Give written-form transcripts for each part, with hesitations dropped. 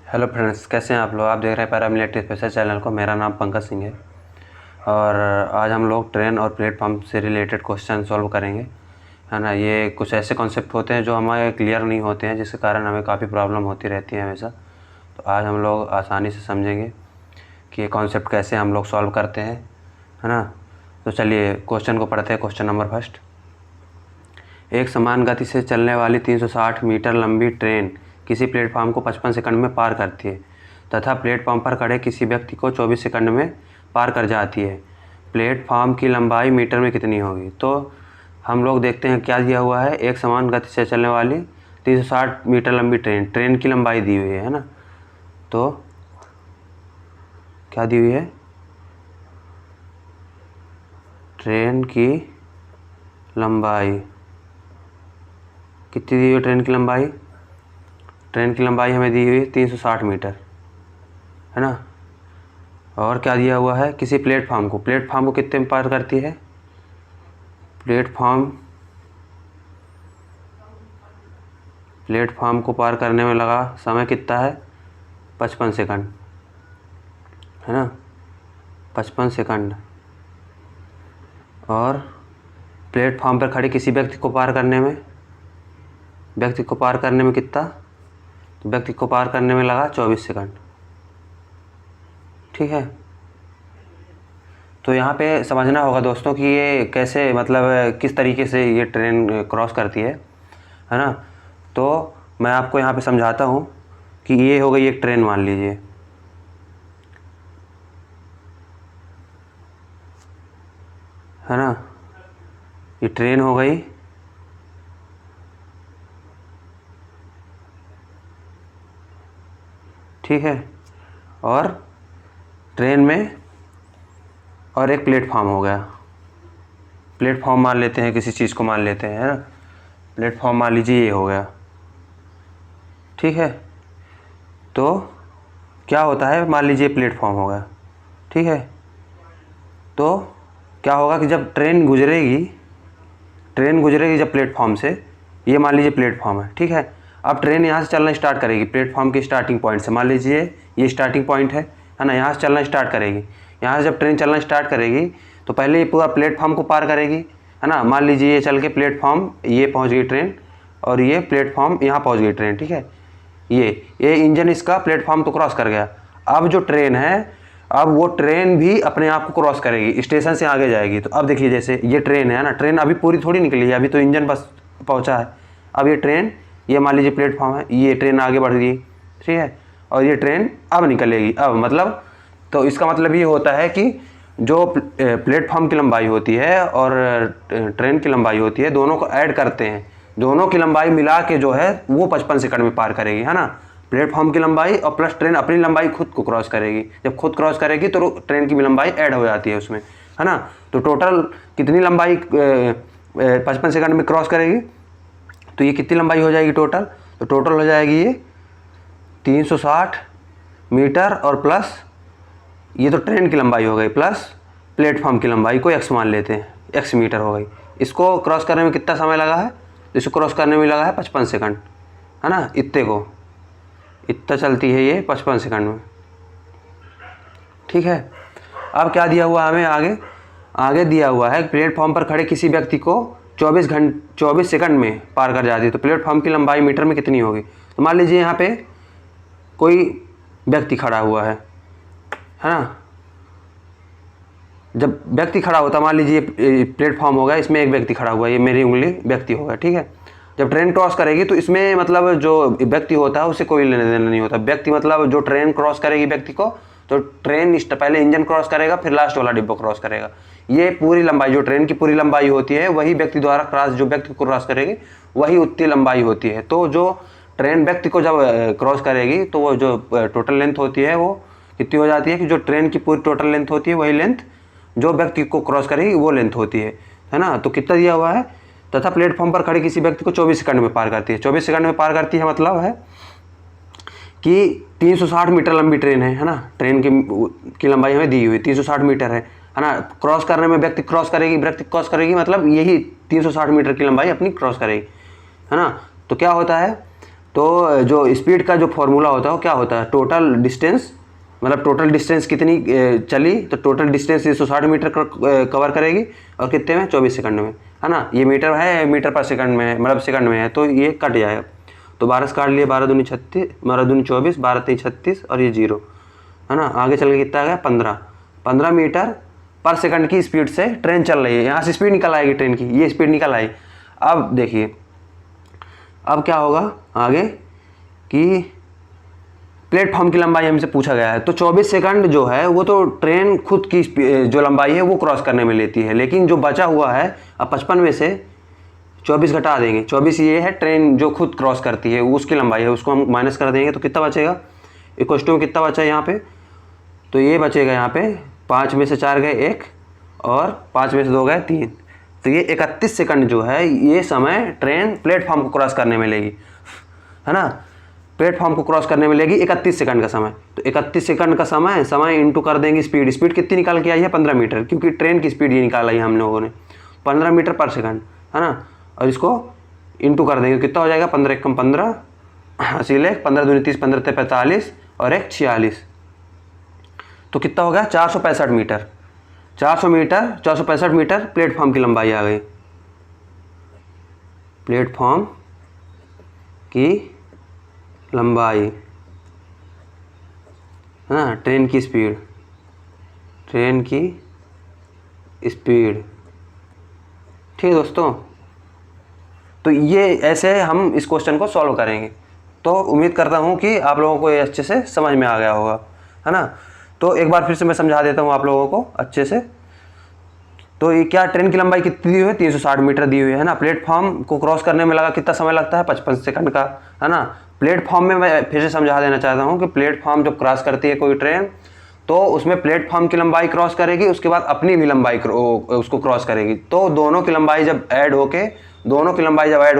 Hello friends, कैसे हैं आप लोग। आप देख रहे हैं पैरामिलिट्री स्पेशल चैनल को। मेरा नाम पंकज सिंह है और आज हम लोग ट्रेन और प्लेटफॉर्म से रिलेटेड क्वेश्चन सॉल्व करेंगे, है ना। ये कुछ ऐसे कॉन्सेप्ट होते हैं जो हमें क्लियर नहीं होते हैं, जिसके कारण हमें काफ़ी प्रॉब्लम होती रहती है हमेशा। तो आज हम लोग आसानी से समझेंगे कि ये कॉन्सेप्ट कैसे हम लोग सॉल्व करते हैं, है ना। तो चलिए क्वेश्चन को पढ़ते हैं। Question number first. एक समान गति से चलने वाली 360 मीटर लंबी ट्रेन किसी प्लेटफार्म को 55 सेकंड में पार करती है तथा प्लेटफार्म पर खड़े किसी व्यक्ति को 24 सेकंड में पार कर जाती है। प्लेटफार्म की लंबाई मीटर में कितनी होगी। तो हम लोग देखते हैं क्या दिया हुआ है। एक समान गति से चलने वाली 360 मीटर लंबी ट्रेन की लंबाई दी हुई है ना। तो क्या दी हुई है, ट्रेन की लंबाई कितनी दी हुई है। ट्रेन की लंबाई हमें दी हुई है 360 मीटर, है ना। और क्या दिया हुआ है, किसी प्लेटफार्म को कितने में पार करती है। प्लेटफार्म को पार करने में लगा समय कितना है, 55 सेकंड, है ना, 55 सेकंड। और प्लेटफार्म पर खड़े किसी व्यक्ति को पार करने में कितना, तो व्यक्ति को पार करने में लगा 24 सेकंड, ठीक है। तो यहाँ पे समझना होगा दोस्तों कि ये कैसे, मतलब किस तरीके से ये ट्रेन क्रॉस करती है ना। तो मैं आपको यहाँ पे समझाता हूँ कि ये हो गई एक ट्रेन, मान लीजिए, है ना। ये ट्रेन हो गई, ठीक है। और ट्रेन में और एक प्लेटफार्म हो गया। प्लेटफार्म मान लेते हैं, किसी चीज़ को मान लेते हैं, है ना। प्लेटफार्म मान लीजिए ये हो गया, ठीक है। तो क्या होता है, मान लीजिए प्लेटफार्म हो गया, ठीक है। तो क्या होगा कि जब ट्रेन गुजरेगी जब प्लेटफार्म से, ये मान लीजिए प्लेटफार्म है, ठीक है। अब ट्रेन यहाँ से चलना स्टार्ट करेगी प्लेटफार्म के स्टार्टिंग पॉइंट से। मान लीजिए ये स्टार्टिंग पॉइंट है ना। यहाँ से चलना स्टार्ट करेगी। यहाँ से जब ट्रेन चलना स्टार्ट करेगी तो पहले ये पूरा प्लेटफार्म को पार करेगी, है ना। मान लीजिए ये चल के प्लेटफार्म ये पहुँच गई ट्रेन, और ये प्लेटफार्म यहाँ पहुँच गई ट्रेन, ठीक है। ये इंजन इसका प्लेटफार्म तो क्रॉस कर गया। अब जो ट्रेन है, अब वो ट्रेन भी अपने आप को क्रॉस करेगी, स्टेशन से आगे जाएगी। तो अब देखिए, जैसे ये ट्रेन है ना, ट्रेन अभी पूरी थोड़ी निकली है, अभी तो इंजन बस पहुंचा है। अब ये ट्रेन, ये मान लीजिए प्लेटफॉर्म है, ये ट्रेन आगे बढ़ गई, ठीक है। और ये ट्रेन अब निकलेगी, अब मतलब, तो इसका मतलब ये होता है कि जो प्लेटफॉर्म की लंबाई होती है और ट्रेन की लंबाई होती है, दोनों को ऐड करते हैं, दोनों की लंबाई मिला के जो है वो 55 सेकंड में पार करेगी, है ना। प्लेटफॉर्म की लंबाई और प्लस ट्रेन अपनी लंबाई खुद को क्रॉस करेगी। जब खुद क्रॉस करेगी तो ट्रेन की लंबाई ऐड हो जाती है उसमें, है ना। तो टोटल कितनी लंबाई 55 सेकंड में क्रॉस करेगी, तो ये कितनी लंबाई हो जाएगी टोटल। तो टोटल हो जाएगी ये 360 मीटर और प्लस ये तो ट्रेन की लंबाई हो गई, प्लस प्लेटफॉर्म की लंबाई को x मान लेते हैं, x मीटर हो गई। इसको क्रॉस करने में कितना समय लगा है, इसको क्रॉस करने में लगा है 55 सेकंड, है ना। इतना चलती है ये 55 सेकंड में, ठीक है। अब क्या दिया हुआ हमें, आगे दिया हुआ है प्लेटफॉर्म पर खड़े किसी व्यक्ति को 24 सेकंड में पार कर जाती है। तो प्लेटफॉर्म की लंबाई मीटर में कितनी होगी। तो मान लीजिए यहाँ पे कोई व्यक्ति खड़ा हुआ है ना। जब व्यक्ति खड़ा होता, मान लीजिए प्लेटफॉर्म हो गया, इसमें एक व्यक्ति खड़ा हुआ है, ये मेरी उंगली व्यक्ति होगा, ठीक है। जब ट्रेन क्रॉस करेगी तो इसमें मतलब जो व्यक्ति होता है उससे कोई लेना देना नहीं होता। व्यक्ति मतलब जो ट्रेन क्रॉस करेगी व्यक्ति को, तो ट्रेन पहले इंजन क्रॉस करेगा, फिर लास्ट वाला डिब्बा क्रॉस करेगा। ये पूरी लंबाई, जो ट्रेन की पूरी लंबाई होती है, वही व्यक्ति द्वारा जो व्यक्ति को क्रॉस करेगी वही उतनी लंबाई होती है। तो जो ट्रेन व्यक्ति को जब क्रॉस करेगी तो वो जो टोटल लेंथ होती है वो कितनी हो जाती है, कि जो ट्रेन की पूरी टोटल लेंथ होती है वही लेंथ जो व्यक्ति को क्रॉस करेगी वो लेंथ होती है ना। तो कितना दिया हुआ है, तथा प्लेटफॉर्म पर खड़े किसी व्यक्ति को 24 सेकंड में पार करती है। 24 सेकंड में पार करती है मतलब है कि 360 मीटर लंबी ट्रेन है ना। ट्रेन की लंबाई हमें दी हुई 360 मीटर है ना। क्रॉस करने में व्यक्ति क्रॉस करेगी मतलब यही 360 मीटर की लंबाई अपनी क्रॉस करेगी, है ना। तो क्या होता है, तो जो स्पीड का जो फॉर्मूला होता है वो क्या होता है, टोटल डिस्टेंस, मतलब टोटल डिस्टेंस कितनी चली, तो टोटल डिस्टेंस 360 मीटर कवर करेगी और कितने में, 24 सेकंड में, है ना। ये मीटर है, मीटर पर सेकंड में है, मतलब सेकंड में है, तो ये कट जाएगा। तो 12 से काट लिए, 12 दूनी 36, 12 दूनी 24, 12 तेईस 36 और ये 0, है ना। आगे चल के कितना आ गया, 15 मीटर पर सेकंड की स्पीड से ट्रेन चल रही है। यहाँ से स्पीड निकल आएगी ट्रेन की, ये स्पीड निकल आई। अब देखिए अब क्या होगा आगे कि प्लेटफॉर्म की लंबाई हमसे पूछा गया है, तो 24 सेकंड जो है वो तो ट्रेन खुद की जो लंबाई है वो क्रॉस करने में लेती है, लेकिन जो बचा हुआ है अब 55 में से 24 घटा देंगे, 24 ये है ट्रेन जो खुद क्रॉस करती है उसकी लंबाई है, उसको हम माइनस कर देंगे तो कितना बचेगा, इक्वल टू कितना बचा है यहाँ पे, तो ये बचेगा यहाँ पे 5 में से 4 गए 1 और 5 में से 2 गए 3, तो ये 31 सेकंड जो है ये समय ट्रेन प्लेटफॉर्म को क्रॉस करने में लेगी, है ना। प्लेटफॉर्म को क्रॉस करने में लेगी 31 सेकंड का समय। तो 31 सेकंड का समय इंटू कर देंगे स्पीड कितनी निकाल के आई है, 15 मीटर, क्योंकि ट्रेन की स्पीड ये निकाला है हम लोगों ने 15 मीटर पर सेकंड, है ना। और इसको इंटू कर देंगे, कितना हो जाएगा, 15 एकम 15, हासिल है 15 दूनी 30, 15 ते 45 और 1 46, तो कितना हो गया 465 मीटर। 465 मीटर प्लेटफॉर्म की लंबाई आ गई। प्लेटफॉर्म की लंबाई, है ना, ट्रेन की स्पीड ठीक है दोस्तों। तो ये ऐसे हम इस क्वेश्चन को सॉल्व करेंगे। तो उम्मीद करता हूँ कि आप लोगों को ये अच्छे से समझ में आ गया होगा, है ना। तो एक बार फिर से मैं समझा देता हूँ आप लोगों को अच्छे से। तो ये क्या, ट्रेन की लंबाई कितनी दी हुई है, 360 मीटर दी हुई है ना। प्लेटफॉर्म को क्रॉस करने में लगा कितना समय लगता है, 55 सेकंड का, है ना। प्लेटफॉर्म में मैं फिर से समझा देना चाहता हूँ कि प्लेटफॉर्म जब क्रॉस करती है कोई ट्रेन तो उसमें प्लेटफॉर्म की लंबाई क्रॉस करेगी, उसके बाद अपनी भी लंबाई उसको क्रॉस करेगी। तो दोनों की लंबाई जब ऐड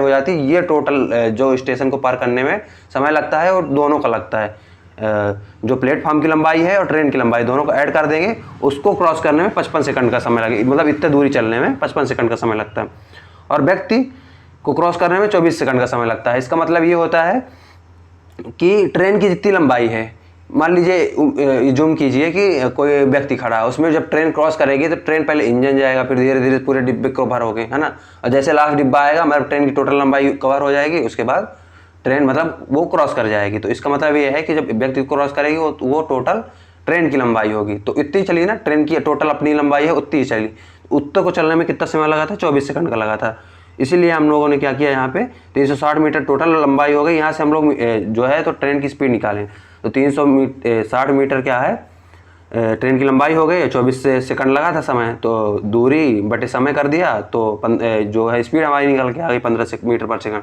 हो जाती है, ये टोटल जो स्टेशन को पार करने में समय लगता है और दोनों का लगता है, जो प्लेटफॉर्म की लंबाई है और ट्रेन की लंबाई दोनों को ऐड कर देंगे, उसको क्रॉस करने में 55 सेकंड का समय लगेगा, मतलब इतने दूरी चलने में 55 सेकंड का समय लगता है, और व्यक्ति को क्रॉस करने में 24 सेकंड का समय लगता है। इसका मतलब ये होता है कि ट्रेन की जितनी लंबाई है, मान लीजिए जूम कीजिए कि कोई व्यक्ति खड़ा है, उसमें जब ट्रेन क्रॉस करेगी तो ट्रेन पहले इंजन जाएगा, फिर धीरे धीरे पूरे डिब्बे कवर हो गए, है ना। और जैसे लास्ट डिब्बा आएगा मतलब ट्रेन की टोटल लंबाई कवर हो जाएगी, उसके बाद ट्रेन मतलब वो क्रॉस कर जाएगी। तो इसका मतलब ये है कि जब व्यक्ति क्रॉस करेगी वो टोटल ट्रेन की लंबाई होगी। तो इतनी चली ना, ट्रेन की टोटल अपनी लंबाई है उतनी ही चली, उत्तर को चलने में कितना समय लगा था, 24 सेकंड का लगा था। इसीलिए हम लोगों ने क्या किया, यहाँ पे 360 मीटर टोटल लंबाई हो गई। यहाँ से हम लोग जो है तो ट्रेन की स्पीड निकालें, तो 360 मीटर क्या है, ट्रेन की लंबाई हो गई, 24 सेकंड लगा था समय, तो दूरी बटे समय कर दिया, तो जो है स्पीड हमारी निकल के आ गई 15 मीटर पर सेकंड।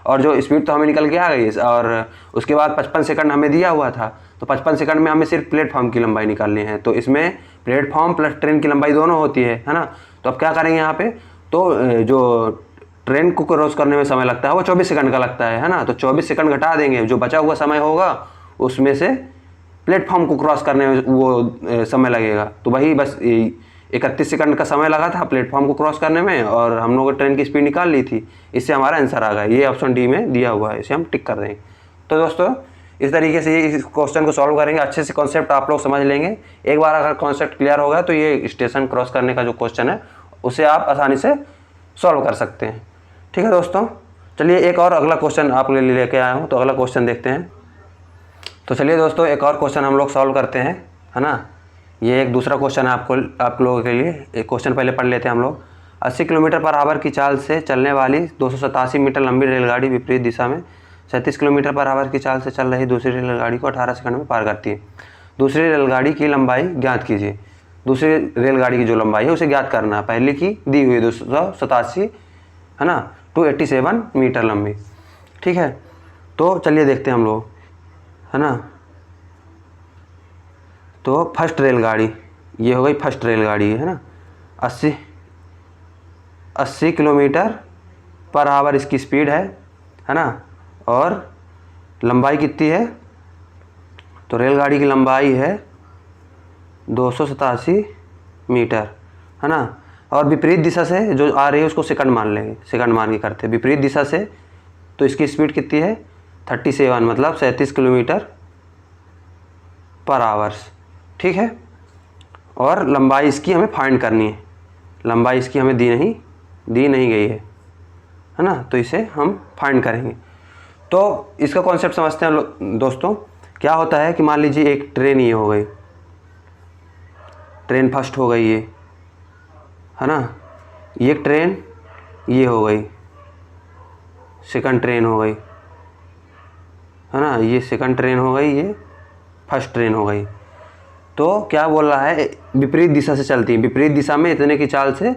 और जो स्पीड तो हमें निकल के आ गई, और उसके बाद 55 सेकंड हमें दिया हुआ था, तो 55 सेकंड में हमें सिर्फ प्लेटफॉर्म की लंबाई निकालनी है। तो इसमें प्लेटफॉर्म प्लस ट्रेन की लंबाई दोनों होती है ना। तो अब क्या करेंगे यहाँ पे, तो जो ट्रेन को क्रॉस करने में समय लगता है वो 24 सेकंड का लगता है ना। तो 24 सेकंड घटा देंगे, जो बचा हुआ समय होगा उसमें से प्लेटफॉर्म को क्रॉस करने में वो समय लगेगा। तो वही बस 31 सेकंड का समय लगा था प्लेटफॉर्म को क्रॉस करने में, और हम लोगों ने ट्रेन की स्पीड निकाल ली थी। इससे हमारा आंसर आ गया, ये ऑप्शन डी में दिया हुआ है, इसे हम टिक कर देंगे। तो दोस्तों इस तरीके से इस क्वेश्चन को सॉल्व करेंगे, अच्छे से कॉन्सेप्ट आप लोग समझ लेंगे। एक बार अगर कॉन्सेप्ट क्लियर हो गया तो ये स्टेशन क्रॉस करने का जो क्वेश्चन है उसे आप आसानी से सॉल्व कर सकते हैं। ठीक है दोस्तों, चलिए एक और अगला क्वेश्चन आप लिए लेके आया हूँ, तो अगला क्वेश्चन देखते हैं। तो चलिए दोस्तों एक और क्वेश्चन हम लोग सॉल्व करते हैं, है ना। ये एक दूसरा क्वेश्चन है आप लोगों के लिए। एक क्वेश्चन पहले पढ़ लेते हैं हम लोग। 80 किलोमीटर पर आवर की चाल से चलने वाली 287 मीटर लंबी रेलगाड़ी विपरीत दिशा में 37 किलोमीटर पर आवर की चाल से चल रही दूसरी रेलगाड़ी को 18 सेकंड में पार करती है। दूसरी रेलगाड़ी की लंबाई ज्ञात कीजिए। दूसरी रेलगाड़ी की जो लंबाई है उसे ज्ञात करना है। पहले की दी हुई 287, है ना, 287 मीटर लंबी। ठीक है, तो चलिए देखते हैं हम लोग, है ना। तो फर्स्ट रेलगाड़ी ये हो गई, फर्स्ट रेलगाड़ी है ना। 80 किलोमीटर पर आवर इसकी स्पीड है ना। और लंबाई कितनी है, तो रेलगाड़ी की लंबाई है 287 मीटर, है ना। और विपरीत दिशा से जो आ रही है उसको सेकंड मान लेंगे, सेकंड मान के करते हैं विपरीत दिशा से। तो इसकी स्पीड कितनी है, 37 मतलब 37 किलोमीटर पर आवर्स, ठीक है। और लंबाई इसकी हमें फाइंड करनी है, लंबाई इसकी हमें दी नहीं गई है ना, तो इसे हम फाइंड करेंगे। तो इसका कॉन्सेप्ट समझते हैं दोस्तों। क्या होता है कि मान लीजिए एक ट्रेन ये हो गई, ट्रेन फर्स्ट हो गई ये, है ना, ये ट्रेन ये हो गई, सेकंड ट्रेन हो गई, है ना, ये सेकंड ट्रेन हो गई, ये फर्स्ट ट्रेन हो गई। तो क्या बोल रहा है, विपरीत दिशा से चलती है, विपरीत दिशा में इतने की चाल से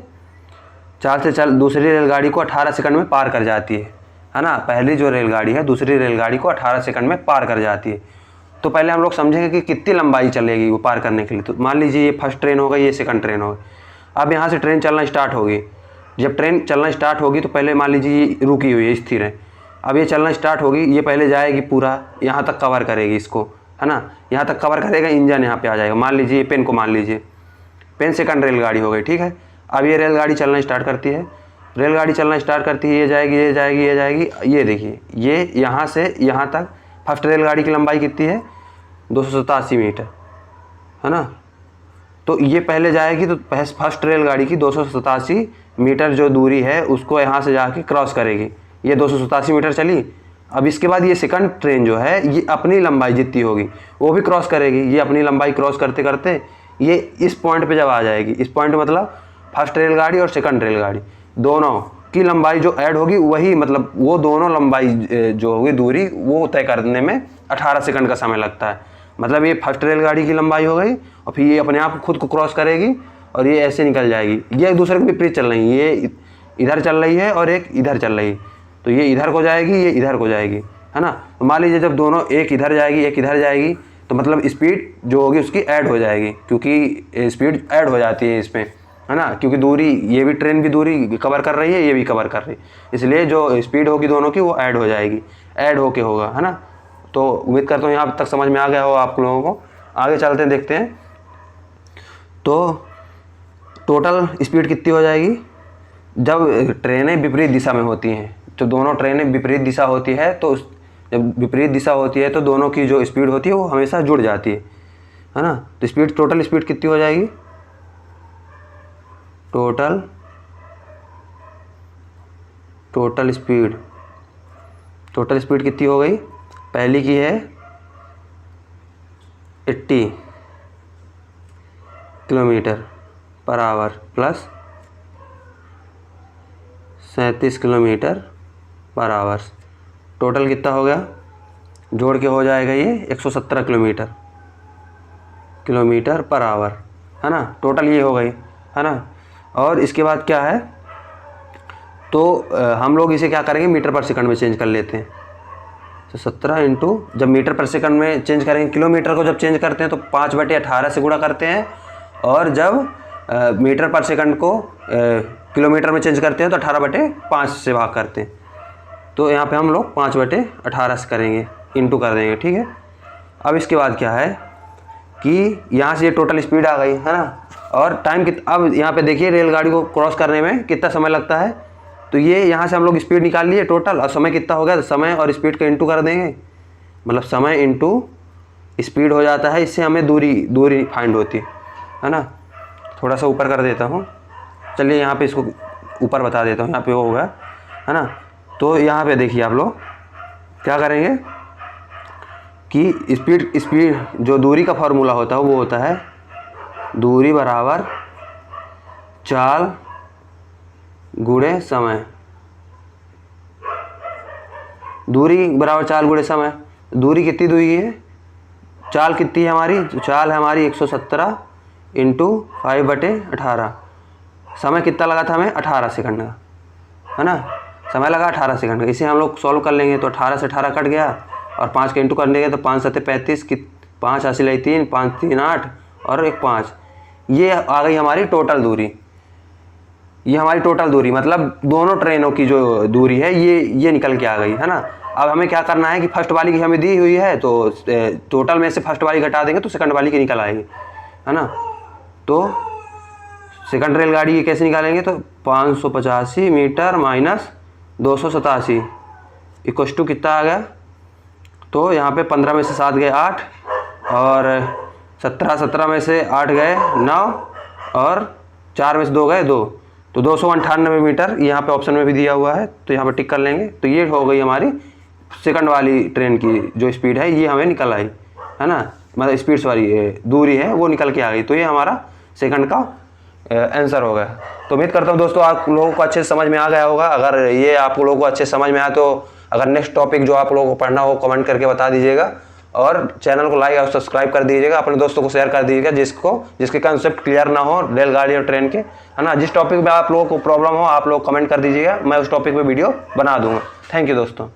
दूसरी रेलगाड़ी को 18 सेकंड में पार कर जाती है ना। पहली जो रेलगाड़ी है दूसरी रेलगाड़ी को 18 सेकंड में पार कर जाती है। तो पहले हम लोग समझेंगे कि कितनी लंबाई चलेगी वो पार करने के लिए। तो मान लीजिए ये फर्स्ट ट्रेन हो गई, ये सेकंड ट्रेन हो गई। अब यहाँ से ट्रेन चलना स्टार्ट होगी। जब ट्रेन चलना स्टार्ट होगी तो पहले मान लीजिए ये रुकी हुई है, स्थिर है। अब ये चलना स्टार्ट होगी, ये पहले जाएगी पूरा यहाँ तक कवर करेगी इसको, है ना, यहाँ तक कवर करेगा, इंजन यहाँ पे आ जाएगा। मान लीजिए पेन को मान लीजिए, पेन सेकंड रेलगाड़ी हो गई, ठीक है। अब ये रेलगाड़ी चलना स्टार्ट करती है, रेलगाड़ी चलना स्टार्ट करती है, ये जाएगी, ये जाएगी, ये जाएगी। ये देखिए, ये यहाँ से यहाँ तक फर्स्ट रेलगाड़ी की लंबाई कितनी है, 287 मीटर, है ना। तो ये पहले जाएगी, तो फर्स्ट रेलगाड़ी की 287 मीटर जो दूरी है उसको यहाँ से जाके क्रॉस करेगी। ये 287 मीटर चली। अब इसके बाद ये सेकंड ट्रेन जो है ये अपनी लंबाई जितनी होगी वो भी क्रॉस करेगी। ये अपनी लंबाई क्रॉस करते करते ये इस पॉइंट पे जब आ जाएगी, इस पॉइंट मतलब फर्स्ट रेलगाड़ी और सेकंड रेलगाड़ी दोनों की लंबाई जो ऐड होगी वही, मतलब वो दोनों लंबाई जो होगी दूरी वो तय करने में 18 सेकंड का समय लगता है। मतलब ये फर्स्ट रेलगाड़ी की लंबाई हो गई और फिर ये अपने आप खुद को क्रॉस करेगी और ये ऐसे निकल जाएगी। ये एक दूसरे के विपरीत चल रही है, ये इधर चल रही है और एक इधर चल रही है। तो ये इधर को जाएगी, ये इधर को जाएगी, है ना। तो मान लीजिए जब दोनों एक इधर जाएगी एक इधर जाएगी तो मतलब स्पीड जो होगी उसकी ऐड हो जाएगी, क्योंकि स्पीड ऐड हो जाती है इसमें, है ना। क्योंकि दूरी, ये भी ट्रेन भी दूरी कवर कर रही है, ये भी कवर कर रही है, इसलिए जो स्पीड होगी दोनों की वो ऐड हो जाएगी, ऐड होके होगा, है ना। तो उम्मीद करता हूँ यहाँ तक समझ में आ गया हो आप लोगों को। आगे चलते हैं, देखते हैं। तो टोटल स्पीड कितनी हो जाएगी जब ट्रेनें विपरीत दिशा में होती हैं। तो दोनों ट्रेनें विपरीत दिशा होती है, तो जब विपरीत दिशा होती है तो दोनों की जो स्पीड होती है वो हमेशा जुड़ जाती है ना। तो स्पीड, टोटल स्पीड कितनी हो जाएगी, टोटल स्पीड कितनी हो गई। पहली की है 80 kilometre per hour plus 37 kilometre पर आवर्स। टोटल कितना हो गया, जोड़ के हो जाएगा ये 117 किलोमीटर पर आवर, है ना। टोटल ये हो गई, है ना। और इसके बाद क्या है, तो हम लोग इसे क्या करेंगे, मीटर पर सेकंड में चेंज कर लेते हैं। तो 17 इंटू, जब मीटर पर सेकंड में चेंज करेंगे, किलोमीटर को जब चेंज करते हैं तो 5/18 से गुणा करते हैं, और जब मीटर पर सेकंड को किलोमीटर में चेंज करते हैं तो 18/5 से भाग करते हैं। तो यहाँ पे हम लोग 5/18 से करेंगे, इंटू कर देंगे, ठीक है। अब इसके बाद क्या है कि यहाँ से ये टोटल स्पीड आ गई, है ना। और टाइम अब यहाँ पे देखिए रेलगाड़ी को क्रॉस करने में कितना समय लगता है। तो ये यहाँ से हम लोग स्पीड निकाल लिए टोटल, और समय कितना हो गया, तो समय और स्पीड का इंटू कर देंगे, मतलब समय इंटू स्पीड हो जाता है। इससे हमें दूरी फाइंड होती है ना। थोड़ा सा ऊपर कर देता हूँ, चलिए यहाँ पे इसको ऊपर बता देता हूँ, यहाँ पे वो होगा, है ना। तो यहाँ पे देखिए आप लोग क्या करेंगे कि स्पीड जो दूरी का फार्मूला होता है वो होता है दूरी बराबर चाल गुणे समय। दूरी बराबर चाल गुणे समय। दूरी कितनी दूरी है, चाल कितनी है हमारी, तो चाल है हमारी 117 इंटू 5/18। समय कितना लगा था हमें, 18 सेकंड का, है ना। समय लगा 18 सेकंड का। इसे हम लोग सॉल्व कर लेंगे तो 18 से 18 कट गया, और 5 का इंटू कर लेंगे तो 5 7 35 की 5 हासिल 3 5 3 8 और 1 5। ये आ गई हमारी टोटल दूरी। ये हमारी टोटल दूरी मतलब दोनों ट्रेनों की जो दूरी है ये निकल के आ गई, है ना। अब हमें क्या करना है कि फर्स्ट वाली की हमें दी हुई है, तो टोटल में से फर्स्ट वाली घटा देंगे तो सेकंड वाली की निकल आएगी, है ना। तो सेकंड रेलगाड़ी ये कैसे निकालेंगे, तो 585 मीटर माइनस 287 इक्वस टू कितना आ गया, तो यहाँ पे 15 में से 7 गए 8 और 17 में से 8 गए 9 और 4 में से 2 गए 2, तो 298 मीटर यहाँ पे ऑप्शन में भी दिया हुआ है, तो यहाँ पे टिक कर लेंगे। तो ये हो गई हमारी सेकंड वाली ट्रेन की जो स्पीड है, ये हमें निकल आई है ना, मतलब स्पीड सॉरी दूरी है वो निकल के आ गई। तो ये हमारा सेकंड का आंसर हो गया। तो उम्मीद करता हूँ दोस्तों आप लोगों को अच्छे समझ में आ गया होगा। अगर ये आप लोगों को अच्छे समझ में आया तो अगर नेक्स्ट टॉपिक जो आप लोगों को पढ़ना हो कमेंट करके बता दीजिएगा, और चैनल को लाइक और सब्सक्राइब कर दीजिएगा, अपने दोस्तों को शेयर कर दीजिएगा जिसके कंसेप्ट क्लियर ना हो रेलगाड़ी और ट्रेन के, है ना। जिस टॉपिक में आप लोगों को प्रॉब्लम हो आप लोग कमेंट कर दीजिएगा, मैं उस टॉपिक पे वीडियो बना दूंगा। थैंक यू दोस्तों।